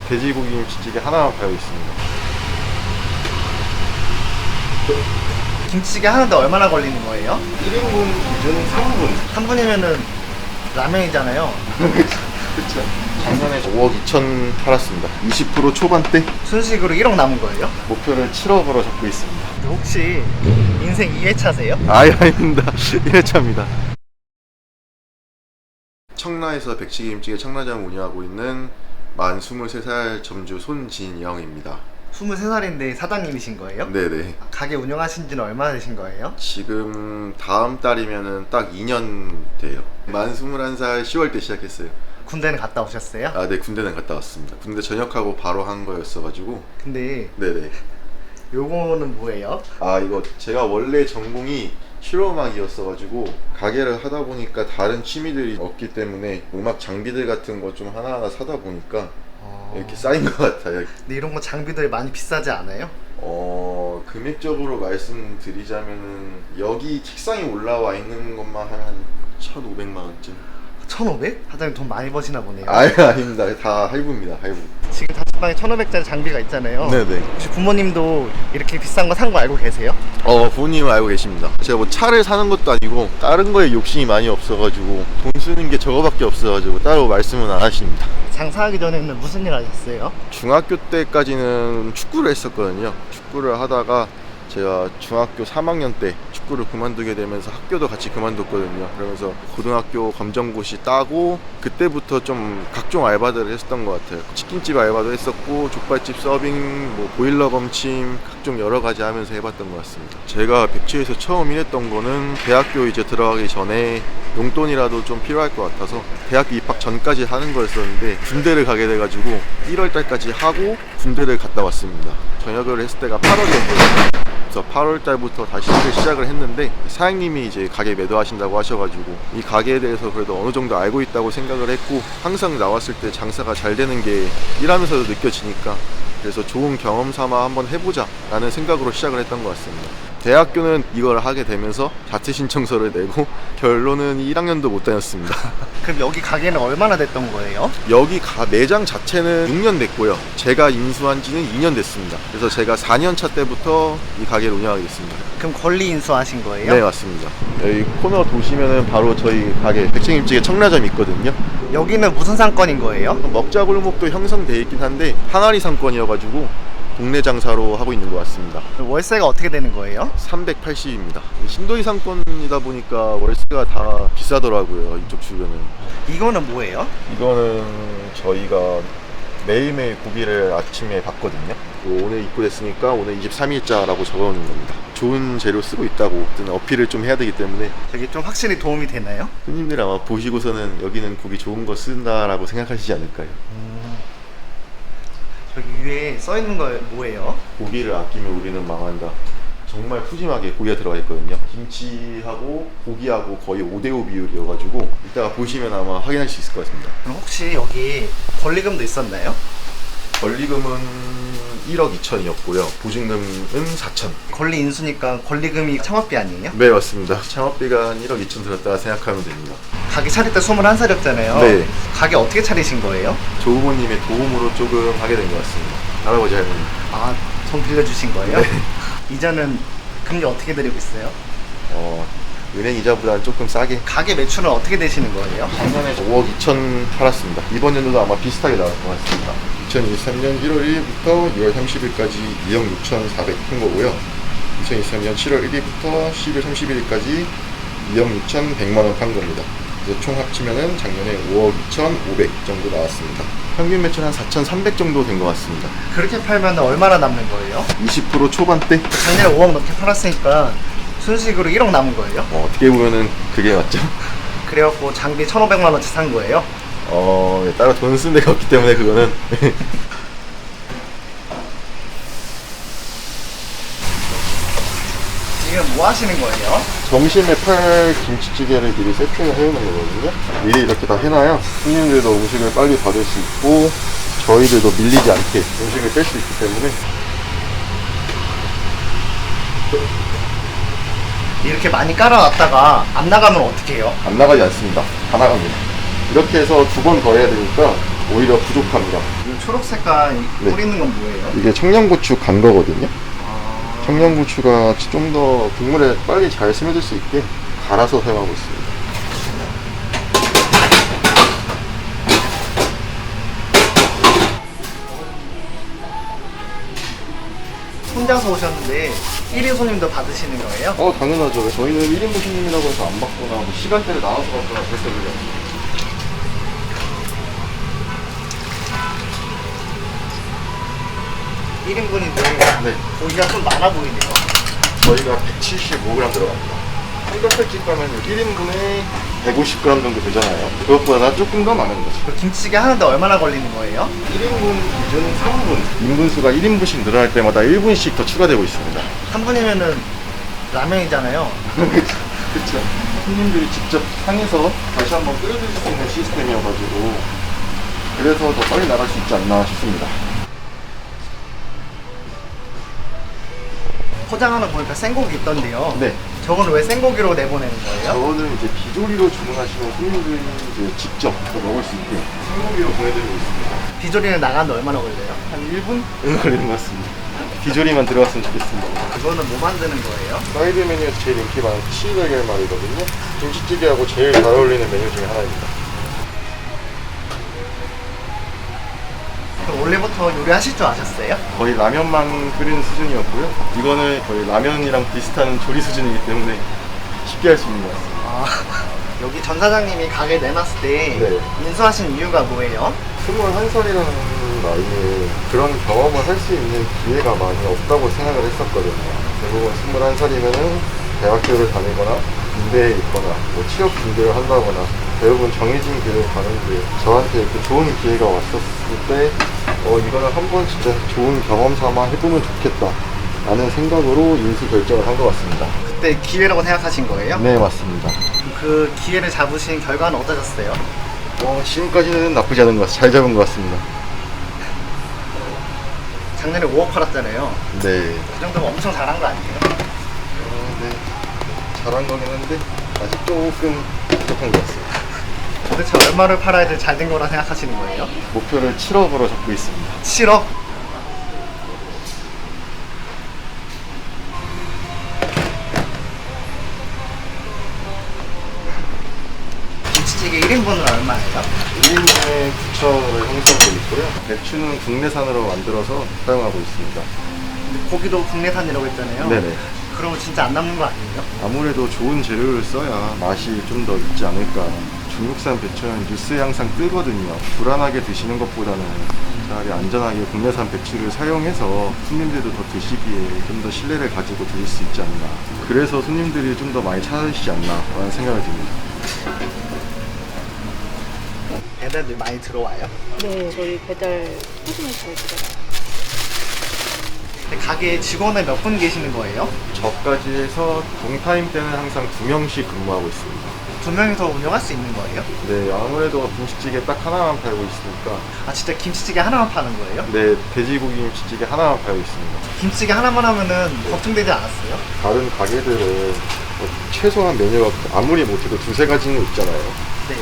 돼지고기 김치찌개 하나만 팔고 있습니다. 김치찌개 하는데 얼마나 걸리는 거예요? 1인분 기준 3분. 3분이면은 라면이잖아요. 그쵸. 작년에 5억 2천 팔았습니다. 20% 초반대. 순식으로 1억 남은 거예요? 목표를 7억으로 잡고 있습니다. 혹시 인생 2회차세요? 아닙니다. 1회차입니다. 청라에서 백치기김치개 청라점 운영하고 있는 만 23살 점주 손진영입니다. 23살인데 사장님이신 거예요? 네네. 가게 운영하신 지는 얼마나 되신 거예요? 지금 다음 달이면은 딱 2년 돼요. 만 21살 10월 때 시작했어요. 군대는 갔다 오셨어요? 아, 네, 군대는 갔다 왔습니다. 군대 전역하고 바로 한 거였어가지고. 근데 네네. 요거는 뭐예요? 아, 이거 제가 원래 전공이 실용음악이었어가지고 가게를 하다 보니까 다른 취미들이 없기 때문에 음악 장비들 같은 거 좀 하나하나 사다 보니까 이렇게 쌓인 것 같아요. 근데 이런 거 장비들 많이 비싸지 않아요? 금액적으로 말씀드리자면은 여기 책상에 올라와 있는 것만 한 1,500만 원쯤. 1,500? 사장님 돈 많이 버시나 보네요. 아닙니다. 다 할부입니다. 할부. 지금 단톡방에 1,500짜리 장비가 있잖아요. 네네. 혹시 부모님도 이렇게 비싼 거 산 거 알고 계세요? 부모님은 알고 계십니다. 제가 뭐 차를 사는 것도 아니고 다른 거에 욕심이 많이 없어가지고 돈 쓰는 게 저거밖에 없어가지고 따로 말씀은 안 하십니다. 장사하기 전에는 무슨 일 하셨어요? 중학교 때까지는 축구를 했었거든요. 축구를 하다가 제가 중학교 3학년 때 축구를 그만두게 되면서 학교도 같이 그만뒀거든요. 그러면서 고등학교 검정고시 따고 그때부터 좀 각종 알바들을 했었던 것 같아요. 치킨집 알바도 했었고 족발집 서빙, 뭐 보일러 검침 각종 여러 가지 하면서 해봤던 것 같습니다. 제가 백치에서 처음 일했던 거는 대학교 이제 들어가기 전에 용돈이라도 좀 필요할 것 같아서 대학교 입학 전까지 하는 거였었는데 군대를 가게 돼가지고 1월 달까지 하고 군대를 갔다 왔습니다. 전역을 했을 때가 8월이었거든요. 그래서 8월 달부터 다시 일을 시작을 했는데 사장님이 이제 가게 매도하신다고 하셔가지고 이 가게에 대해서 그래도 어느 정도 알고 있다고 생각을 했고 항상 나왔을 때 장사가 잘 되는 게 일하면서도 느껴지니까 그래서 좋은 경험 삼아 한번 해보자 라는 생각으로 시작을 했던 것 같습니다. 대학교는 이걸 하게 되면서 자퇴 신청서를 내고 결론은 1학년도 못 다녔습니다. 그럼 여기 가게는 얼마나 됐던 거예요? 여기 매장 자체는 6년 됐고요. 제가 인수한 지는 2년 됐습니다. 그래서 제가 4년 차 때부터 이 가게를 운영하게 됐습니다. 그럼 권리 인수하신 거예요? 네, 맞습니다. 여기 코너 도시면은 바로 저희 가게 백치기김치개 청라점이 있거든요. 여기는 무슨 상권인 거예요? 먹자골목도 형성되어 있긴 한데 항아리 상권이어가지고 동네 장사로 하고 있는 것 같습니다. 월세가 어떻게 되는 거예요? 380입니다. 신도시 상권이다 보니까 월세가 다 비싸더라고요. 이쪽 주변은. 이거는 뭐예요? 이거는 저희가 매일매일 고기를 아침에 받거든요. 오늘 입고됐으니까 오늘 23일자라고 적어놓는 겁니다. 좋은 재료 쓰고 있다고 어필을 좀 해야 되기 때문에 저게 좀 확실히 도움이 되나요? 손님들 아마 보시고서는 여기는 고기 좋은 거 쓴다라고 생각하시지 않을까요? 저기 위에 써 있는 거 뭐예요? 고기를 아끼면 우리는 망한다. 정말 푸짐하게 고기가 들어가 있거든요. 김치하고 고기하고 거의 5대5 비율이어가지고 이따가 보시면 아마 확인할 수 있을 것 같습니다. 그럼 혹시 여기 권리금도 있었나요? 권리금은 1억 2천이었고요. 보증금은 4천. 권리 인수니까 권리금이 창업비 아니에요? 네, 맞습니다. 창업비가 한 1억 2천 들었다가 생각하면 됩니다. 가게 차릴 때 21살이었잖아요. 네. 가게 어떻게 차리신 거예요? 조부모님의 도움으로 조금 하게 된 것 같습니다. 할아버지 할머니. 아, 돈 빌려주신 거예요? 네. 이자는 금리 어떻게 드리고 있어요? 은행 이자보다는 조금 싸게. 가게 매출은 어떻게 되시는 거예요? 작년에 5억 2천 팔았습니다. 이번 연도도 아마 비슷하게 나올 것 같습니다. 2023년 1월 1일부터 6월 30일까지 2억 6,400 한 거고요. 2023년 7월 1일부터 10월 31일까지 2억 6,100만 원 판 겁니다. 그래서 총 합치면은 작년에 5억 2,500 정도 나왔습니다. 평균 매출 한 4,300 정도 된 것 같습니다. 그렇게 팔면 얼마나 남는 거예요? 20% 초반대? 작년에 5억 넘게 팔았으니까 순식으로 1억 남은 거예요? 어떻게 보면은 그게 맞죠? 그래갖고 장비 1,500만 원치 산 거예요? 따로 돈 쓰는 데가 없기 때문에 그거는 지금 뭐 하시는 거예요? 점심에 팔 김치찌개를 미리 세팅을 해놓는 거거든요. 미리 이렇게 다 해놔야 손님들도 음식을 빨리 받을 수 있고 저희들도 밀리지 않게 음식을 뺄 수 있기 때문에. 이렇게 많이 깔아놨다가 안 나가면 어떻게 해요? 안 나가지 않습니다. 다 나갑니다. 이렇게 해서 2번 더 해야 되니까 오히려 부족합니다. 이 초록 색깔 네. 뿌리는 건 뭐예요? 이게 청양고추 간 거거든요. 청양고추가 좀 더 국물에 빨리 잘 스며들 수 있게 갈아서 사용하고 있습니다. 혼자서 오셨는데 1인 손님도 받으시는 거예요? 당연하죠. 저희는 1인분 손님이라고 해서 안 받거나 뭐 시간대를 나눠서 받거나 그럴 때 없어요. 1인분인데 네. 고기가 좀 많아 보이네요. 저희가 175g 들어갑니다. 삼겹살집 가면 1인분에 150g 정도 되잖아요. 그것보다 조금 더 많은 거죠. 그 김치찌개 하는데 얼마나 걸리는 거예요? 1인분 기준 3분. 인분수가 1인분씩 늘어날 때마다 1분씩 더 추가되고 있습니다. 3분이면은 라면이잖아요. 그쵸. 손님들이 직접 상해서 다시 한번 끓여줄 수 있는 시스템이어가지고 그래서 더 빨리 나갈 수 있지 않나 싶습니다. 포장하는 거 보니까 생고기 있던데요. 네. 저건 왜 생고기로 내보내는 거예요? 저는 이제 비조리로 주문하시는 손님들이 이제 직접 또 먹을 수 있게 생고기로 보내드리고 있습니다. 비조리는 나가는데 얼마나 걸려요? 한 1분 정도 걸리는 것 같습니다. 비조리만 들어갔으면 좋겠습니다. 그거는 뭐 만드는 거예요? 사이드 메뉴에서 제일 인기 많은 치즈달걀말이거든요. 김치찌개하고 제일 잘 어울리는 메뉴 중에 하나입니다. 그럼 원래부터 요리하실 줄 아셨어요? 거의 라면만 끓이는 수준이었고요. 이거는 거의 라면이랑 비슷한 조리 수준이기 때문에 쉽게 할 수 있는 것 같습니다. 여기 전 사장님이 가게 내놨을 때 네. 인수하신 이유가 뭐예요? 21살이라는 나이에 그런 경험을 할 수 있는 기회가 많이 없다고 생각을 했었거든요. 대부분 21살이면은 대학교를 다니거나 군대에 있거나 뭐 취업 준비를 한다거나 대부분 정해진 길을 가는데 저한테 이렇게 좋은 기회가 왔었을 때 이거는 한번 진짜 좋은 경험 삼아 해보면 좋겠다 라는 생각으로 인수 결정을 한 것 같습니다. 그때 기회라고 생각하신 거예요? 네, 맞습니다. 그 기회를 잡으신 결과는 어떠셨어요? 지금까지는 나쁘지 않은 것 같습니다. 잘 잡은 것 같습니다. 작년에 5억 팔았잖아요. 네. 그 정도면 엄청 잘한 거 아니에요? 네. 잘한 거긴 한데 아직 조금 부족한 것 같습니다. 도대체 얼마를 팔아야 잘 된 거라 생각하시는 거예요? 목표를 7억으로 잡고 있습니다. 7억? 김치찌개 1인분은 얼마예요? 1인분에 9,000원을 형성하고 있고요. 배추는 국내산으로 만들어서 사용하고 있습니다. 근데 고기도 국내산이라고 했잖아요. 네네. 그러면 진짜 안 남는 거 아니에요? 아무래도 좋은 재료를 써야 맛이 좀 더 있지 않을까. 중국산 배추는 뉴스에 항상 뜨거든요. 불안하게 드시는 것보다는 차라리 안전하게 국내산 배추를 사용해서 손님들도 더 드시기에 좀 더 신뢰를 가지고 드실 수 있지 않나. 그래서 손님들이 좀 더 많이 찾아주시지 않나 라는 생각이 듭니다. 배달들 많이 들어와요? 네, 저희 배달 꾸준히 잘 들어가요. 근데 가게에 직원은 몇 분 계시는 거예요? 저까지 해서 동타임 때는 항상 2명씩 근무하고 있습니다. 2명이서 운영할 수 있는 거예요? 네, 아무래도 김치찌개 딱 하나만 팔고 있으니까 아 진짜 김치찌개 하나만 파는 거예요? 네, 돼지고기 김치찌개 하나만 팔고 있습니다. 김치찌개 하나만 하면은 걱정되지 않았어요? 다른 가게들은 최소한 메뉴가 아무리 못해도 두세 가지는 있잖아요. 네.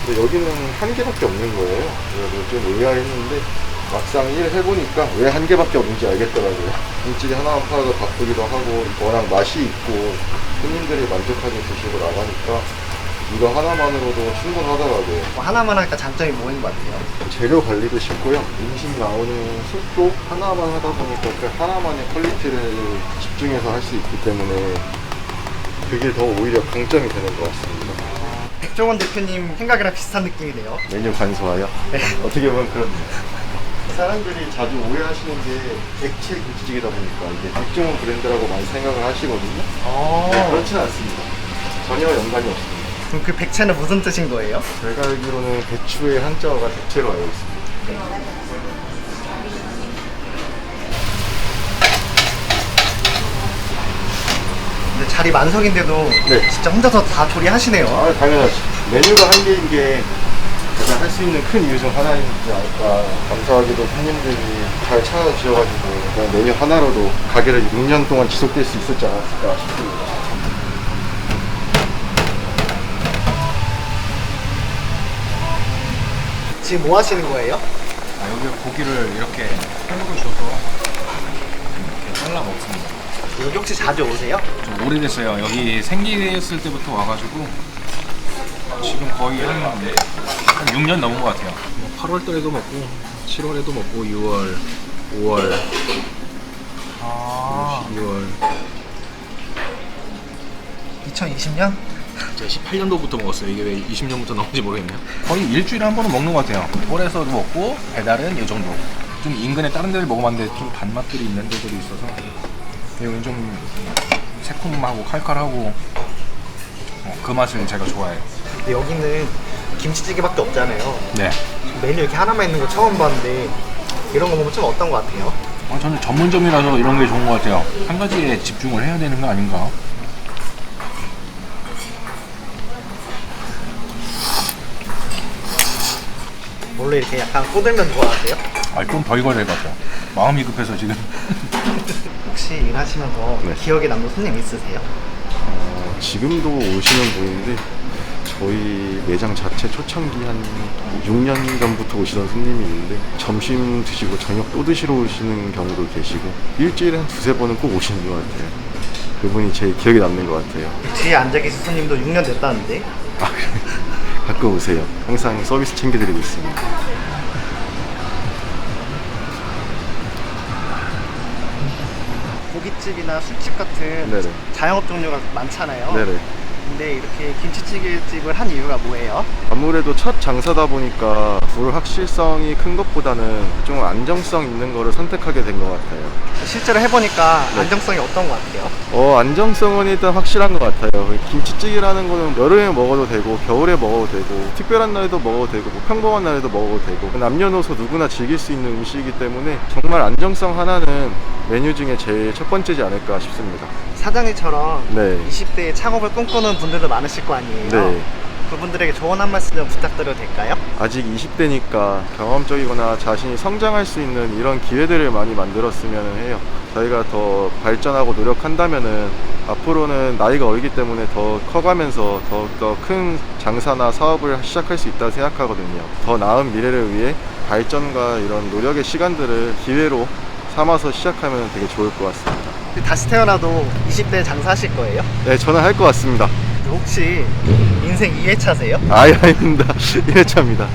근데 여기는 한 개밖에 없는 거예요. 그래서 좀 의아했는데 막상 일 해보니까 왜 한 개밖에 없는지 알겠더라고요. 김치찌개 하나만 팔아도 바쁘기도 하고 워낙 맛이 있고 손님들이 만족하게 드시고 나가니까 이거 하나만으로도 충분하더라고요. 뭐 하나만 하니까 장점이 뭐인 것 같아요? 재료 관리도 쉽고요. 음식 나오는 속도 하나만 하다 보니까 그 하나만의 퀄리티를 집중해서 할 수 있기 때문에 그게 더 오히려 강점이 되는 것 같습니다. 백종원 대표님 생각이랑 비슷한 느낌이네요. 메뉴 간소화요? 네. 어떻게 보면 그렇네요. 사람들이 자주 오해하시는 게 액체 김치찌개다 보니까 이게 백종원 브랜드라고 많이 생각을 하시거든요. 네, 그렇지는 않습니다. 전혀 연관이 없습니다. 그럼 그 백채는 무슨 뜻인 거예요? 제가 알기로는 배추의 한자어가 백채로 알고 있습니다. 근데 자리 만석인데도 네. 진짜 혼자서 다 조리하시네요. 아, 당연하죠. 메뉴가 한 개인 게 가장 할 수 있는 큰 이유 중 하나이지 않을까. 감사하게도 손님들이 잘 찾아주셔가지고 그냥 메뉴 하나로도 가게를 6년 동안 지속될 수 있었지 않았을까 싶습니다. 지금 뭐 하시는 거예요? 여기 고기를 이렇게 통으로 줘서 이렇게 잘라 먹습니다. 여기 혹시 자주 오세요? 좀 오래됐어요. 여기 생기했을 때부터 와가지고 지금 거의 한 6년 넘은 것 같아요. 8월 달에도 먹고 7월에도 먹고 6월, 5월, 12월 2020년? 제가 18년도부터 먹었어요. 이게 왜 20년부터 나온지 모르겠네요. 거의 일주일에 한 번은 먹는 것 같아요. 홀에서도 먹고 배달은 이 정도. 좀 인근에 다른 데를 먹어봤는데 좀 단맛들이 있는 데들이 있어서 여기는 좀 새콤하고 칼칼하고 그 맛을 제가 좋아해요. 근데 여기는 김치찌개밖에 없잖아요. 네. 메뉴 이렇게 하나만 있는 거 처음 봤는데 이런 거 보면 좀 어떤 거 같아요? 저는 전문점이라서 이런 게 좋은 것 같아요. 한 가지에 집중을 해야 되는 거 아닌가? 원래 이렇게 약간 꼬들면 좋아하세요? 좀 더 익어야 될 것 같아요. 마음이 급해서 지금. 혹시 일하시면서 네. 기억에 남는 손님 있으세요? 지금도 오시는 분인데 저희 매장 자체 초창기 한 6년 전부터 오시던 손님이 있는데 점심 드시고 저녁 또 드시러 오시는 경우도 계시고 일주일에 한 두세 번은 꼭 오시는 것 같아요. 그분이 제일 기억에 남는 것 같아요. 뒤에 앉아 계신 손님도 6년 됐다는데 아, 가끔 오세요. 항상 서비스 챙겨드리고 있습니다. 고깃집이나 술집 같은 네네. 자영업 종류가 많잖아요. 네네. 근데 이렇게 김치찌개집을 한 이유가 뭐예요? 아무래도 첫 장사다 보니까 불확실성이 큰 것보다는 좀 안정성 있는 거를 선택하게 된 것 같아요. 실제로 해보니까 네. 안정성이 어떤 것 같아요? 안정성은 일단 확실한 것 같아요. 김치찌개라는 거는 여름에 먹어도 되고 겨울에 먹어도 되고 특별한 날에도 먹어도 되고 뭐 평범한 날에도 먹어도 되고 남녀노소 누구나 즐길 수 있는 음식이기 때문에 정말 안정성 하나는 메뉴 중에 제일 첫 번째지 않을까 싶습니다. 사장님처럼 네. 20대에 창업을 꿈꾸는 분들도 많으실 거 아니에요? 네. 그분들에게 조언 한 말씀 좀 부탁드려도 될까요? 아직 20대니까 경험적이거나 자신이 성장할 수 있는 이런 기회들을 많이 만들었으면 해요. 저희가 더 발전하고 노력한다면은 앞으로는 나이가 어리기 때문에 더 커가면서 더욱더 큰 장사나 사업을 시작할 수 있다고 생각하거든요. 더 나은 미래를 위해 발전과 이런 노력의 시간들을 기회로 삼아서 시작하면 되게 좋을 것 같습니다. 다시 태어나도 20대에 장사하실 거예요? 네, 저는 할 것 같습니다. 혹시 인생 2회차세요? 아닙니다. 1회차입니다.